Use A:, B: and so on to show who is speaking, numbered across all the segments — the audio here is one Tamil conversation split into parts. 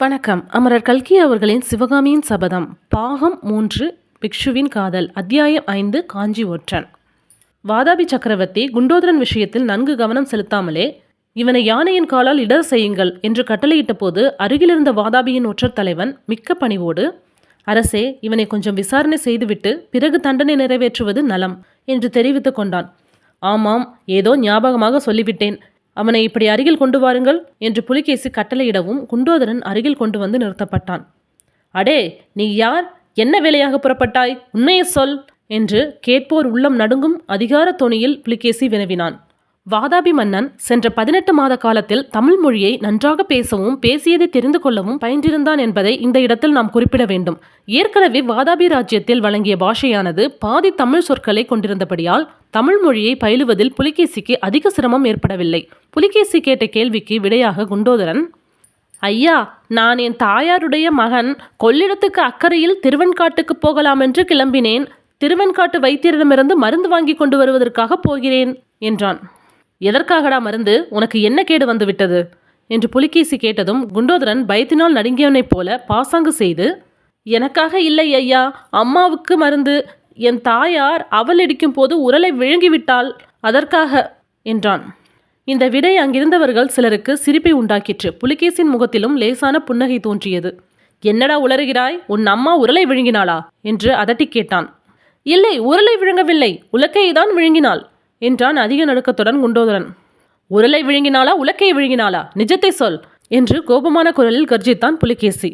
A: வணக்கம். அமரர் கல்கி அவர்களின் சிவகாமியின் சபதம் பாகம் 3 பிக்ஷுவின் காதல் அத்தியாயம் 5 காஞ்சி ஒற்றன். வாதாபி சக்கரவர்த்தி குண்டோதரன் விஷயத்தில் நன்கு கவனம் செலுத்தாமலே இவனை யானையின் காலால் இடர் செய்யுங்கள் என்று கட்டளையிட்ட போது அருகிலிருந்த வாதாபியின் ஒற்றர் தலைவன் மிக்க பணிவோடு, அரசே, இவனை கொஞ்சம் விசாரணை செய்துவிட்டு பிறகு தண்டனை நிறைவேற்றுவது நலம் என்று தெரிவித்து கொண்டான். ஆமாம், ஏதோ ஞாபகமாக சொல்லிவிட்டேன். அவனை இப்படி அருகில் கொண்டு வாருங்கள் என்று புலிகேசி கட்டளையிடவும் குண்டோதரன் அருகில் கொண்டு வந்து நிறுத்தப்பட்டான். அடே, நீ யார்? என்ன வேலையாக புறப்பட்டாய்? உண்மையை சொல் என்று கேட்போர் உள்ளம் நடுங்கும் அதிகார தொனியில் புலிகேசி வினவினான். வாதாபி மன்னன் சென்ற 18 மாத காலத்தில் தமிழ் மொழியை நன்றாக பேசவும் பேசியதை தெரிந்து கொள்ளவும் பயின்றிருந்தான் என்பதை இந்த இடத்தில் நாம் குறிப்பிட வேண்டும். ஏற்கனவே வாதாபி ராஜ்யத்தில் வழங்கிய பாஷையானது பாதி தமிழ் சொற்களை கொண்டிருந்தபடியால் தமிழ் மொழியை பயிலுவதில் புலிகேசிக்கு அதிக சிரமம் ஏற்படவில்லை. புலிகேசி கேட்ட கேள்விக்கு விடையாக குண்டோதரன், ஐயா, நான் என் தாயாருடைய மகன் கொள்ளிடத்துக்கு அக்கறையில் திருவெண்காட்டுக்கு போகலாம் என்று கிளம்பினேன். திருவெண்காட்டு வைத்தியரிடமிருந்து மருந்து வாங்கி கொண்டு வருவதற்காக போகிறேன் என்றான். எதற்காகடா மருந்து? உனக்கு என்ன கேடு வந்துவிட்டது என்று புலிகேசி கேட்டதும் குண்டோதரன் பயத்தினால் நடுங்கியவனைப் போல பாசாங்கு செய்து, எனக்காக இல்லை ஐயா, அம்மாவுக்கு மருந்து. என் தாயார் அவல் இடிக்கும் போது உரலை விழுங்கிவிட்டாள், அதற்காக என்றான். இந்த விடை அங்கிருந்தவர்கள் சிலருக்கு சிரிப்பை உண்டாக்கிற்று. புலிகேசின் முகத்திலும் லேசான புன்னகை தோன்றியது. என்னடா உளறுகிறாய்? உன் அம்மா உரலை விழுங்கினாளா என்று அதட்டி கேட்டான். இல்லை, உரலை விழுங்கவில்லை, உலக்கையை தான் விழுங்கினாள் என்றான் அதிக நடுக்கத்துடன் குண்டோதரன். உரலை விழுங்கினாளா, உலக்கையை விழுங்கினாளா? நிஜத்தை சொல் என்று கோபமான குரலில் கர்ஜித்தான் புலிகேசி.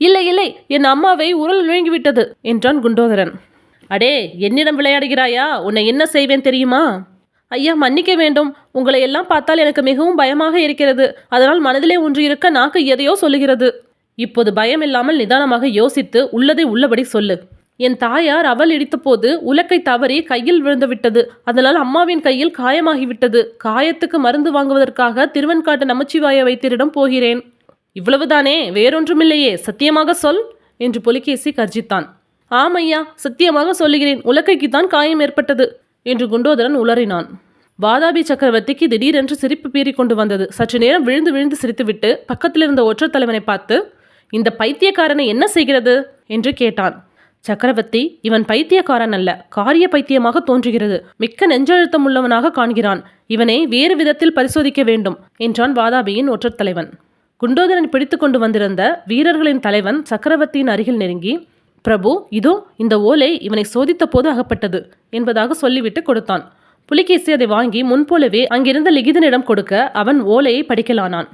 A: இல்லை இல்லை, என் அம்மாவை உரல் விழுங்கிவிட்டது என்றான் குண்டோதரன். அடே, என்னிடம் விளையாடுகிறாயா? உன்னை என்ன செய்வேன் தெரியுமா? ஐயா, மன்னிக்க வேண்டும். உங்களை எல்லாம் பார்த்தால் எனக்கு மிகவும் பயமாக இருக்கிறது. அதனால் மனதிலே ஒன்று இருக்க நாக்கு எதையோ சொல்லுகிறது. இப்போது பயம் இல்லாமல் நிதானமாக யோசித்து உள்ளதை உள்ளபடி சொல்லு. என் தாயார் அவல் இடித்த போது உலக்கை தவறி கையில் விழுந்துவிட்டது. அதனால் அம்மாவின் கையில் காயமாகிவிட்டது. காயத்துக்கு மருந்து வாங்குவதற்காக திருவெண்காட்டு நமச்சிவாய வைத்தியரிடம் போகிறேன். இவ்வளவுதானே? வேறொன்றுமில்லையே? சத்தியமாக சொல் என்று புலிகேசி கர்ஜித்தான். ஆமையா, சத்தியமாக சொல்லுகிறேன், உலக்கைக்குத்தான் காயம் ஏற்பட்டது என்று குண்டோதரன் உளறினான். வாதாபி சக்கரவர்த்திக்கு திடீரென்று சிரிப்பு பீறி கொண்டு வந்தது. சற்று நேரம் விழுந்து விழுந்து சிரித்துவிட்டு பக்கத்தில் இருந்த ஒற்றர் தலைவனை பார்த்து, இந்த பைத்தியக்காரனை என்ன செய்கிறது என்று கேட்டான். சக்கரவர்த்தி, இவன் பைத்தியக்காரன் அல்ல, காரிய பைத்தியமாக தோன்றுகிறது. மிக்க நெஞ்சழுத்தம் உள்ளவனாக காண்கிறான். இவனை வேறு விதத்தில் பரிசோதிக்க வேண்டும் என்றான் வாதாபியின் ஒற்றர் தலைவன். குண்டோதரன் பிடித்து கொண்டு வந்திருந்த வீரர்களின் தலைவன் சக்கரவர்த்தியின் அருகில் நெருங்கி, பிரபு, இதோ இந்த ஓலை இவனை சோதித்த போது அகப்பட்டது என்பதாக சொல்லிவிட்டு கொடுத்தான். புலிகேசி அதை வாங்கி முன்போலவே அங்கிருந்த லிகிதனிடம் கொடுக்க அவன் ஓலையை படிக்கலானான்.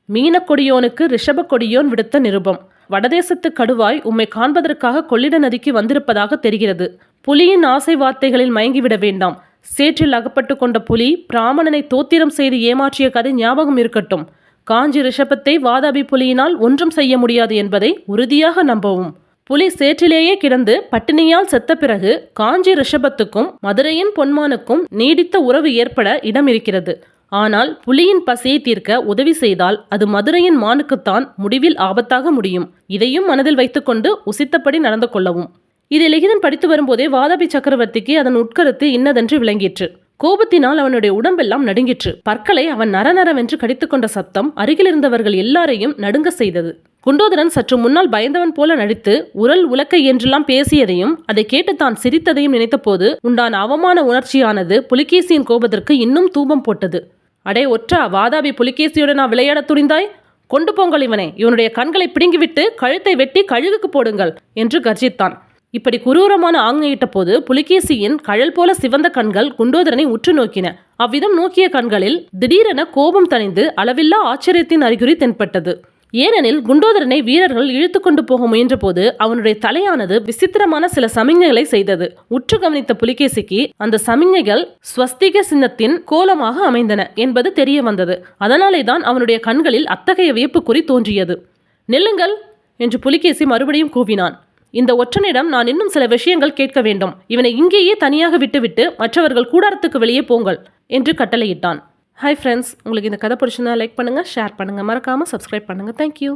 A: மீனக்கொடியோனுக்கு ரிஷபக்கொடியோன் விடுத்த நிருபம். வடதேசத்து கடுவாய் உம்மை காண்பதற்காக கொள்ளிட நதிக்கு வந்திருப்பதாக தெரிகிறது. புலியின் ஆசை வார்த்தைகளில் மயங்கிவிட வேண்டாம். சேற்றில் அகப்பட்டு கொண்ட புலி பிராமணனை தோத்திரம் செய்து ஏமாற்றிய கதை ஞாபகம் இருக்கட்டும். காஞ்சி ரிஷபத்தை வாதாபி புலியினால் ஒன்றும் செய்ய முடியாது என்பதை உறுதியாக நம்பவும். புலி சேற்றிலேயே கிடந்து பட்டினியால் செத்த பிறகு காஞ்சி ரிஷபத்துக்கும் மதுரையின் பொன்மானுக்கும் நீடித்த உறவு ஏற்பட இடம் இருக்கிறது. ஆனால் புலியின் பசியை தீர்க்க உதவி செய்தால் அது மதுரையின் மானுக்குத்தான் முடிவில் ஆபத்தாக முடியும். இதையும் மனதில் வைத்துக்கொண்டு உசித்தபடி நடந்து கொள்ளவும். இதை லிகிதன் படித்து வரும்போதே வாதாபி சக்கரவர்த்திக்கு அதன் உட்கருத்து இன்னதென்று விளங்கிற்று. கோபத்தினால் அவனுடைய உடம்பெல்லாம் நடுங்கிற்று. பற்களை அவன் நரநரவென்று கடித்துக்கொண்ட சத்தம் அருகிலிருந்தவர்கள் எல்லாரையும் நடுங்க செய்தது. குண்டோதரன் சற்று முன்னால் பயந்தவன் போல நடித்து உரல் உலக்கை என்றெல்லாம் பேசியதையும் அதை கேட்டு தான் சிரித்ததையும் நினைத்த போது உண்டான அவமான உணர்ச்சியானது புலிகேசியின் கோபத்திற்கு இன்னும் தூபம் போட்டது. அடே ஒற்றா, வாதாபி புலிகேசியுடன் நான் விளையாட துணிந்தாய்? கொண்டு போங்கள் இவனை. இவனுடைய கண்களை பிடுங்கிவிட்டு கழுத்தை வெட்டி கழுகுக்கு போடுங்கள் என்று கர்ஜித்தான். இப்படி குரூரமான ஆங்கையிட்ட போது புலிகேசியின் கழல் போல சிவந்த கண்கள் குண்டோதரனை உற்று நோக்கின. அவ்விதம் நோக்கிய கண்களில் திடீரென கோபம் தணிந்து அளவில்லா ஆச்சரியத்தின் அறிகுறி தென்பட்டது. ஏனெனில் குண்டோதரனை வீரர்கள் இழுத்து கொண்டு போக முயன்ற போது அவனுடைய தலையானது விசித்திரமான சில சமிஞ்ஞைகளை செய்தது. உற்று கவனித்த புலிகேசிக்கு அந்த சமிஞ்ஞைகள் ஸ்வஸ்திக சின்னத்தின் கோலமாக அமைந்தன என்பது தெரிய வந்தது. அதனாலே தான் அவனுடைய கண்களில் அத்தகைய வியப்பு குறி தோன்றியது. நில்லுங்கள் என்று புலிகேசி மறுபடியும் கூவினான். இந்த ஒற்றனிடம் நான் இன்னும் சில விஷயங்கள் கேட்க வேண்டும். இவனை இங்கேயே தனியாக விட்டுவிட்டு மற்றவர்கள் கூடாரத்துக்கு வெளியே போங்கள் என்று கட்டளையிட்டான். ஹாய் ஃப்ரெண்ட்ஸ், உங்களுக்கு இந்த கதை பிடிச்சிருந்தா லைக் பண்ணுங்கள், ஷேர் பண்ணுங்கள், மறக்காமல் சப்ஸ்கிரைப் பண்ணுங்கள். தேங்க்யூ.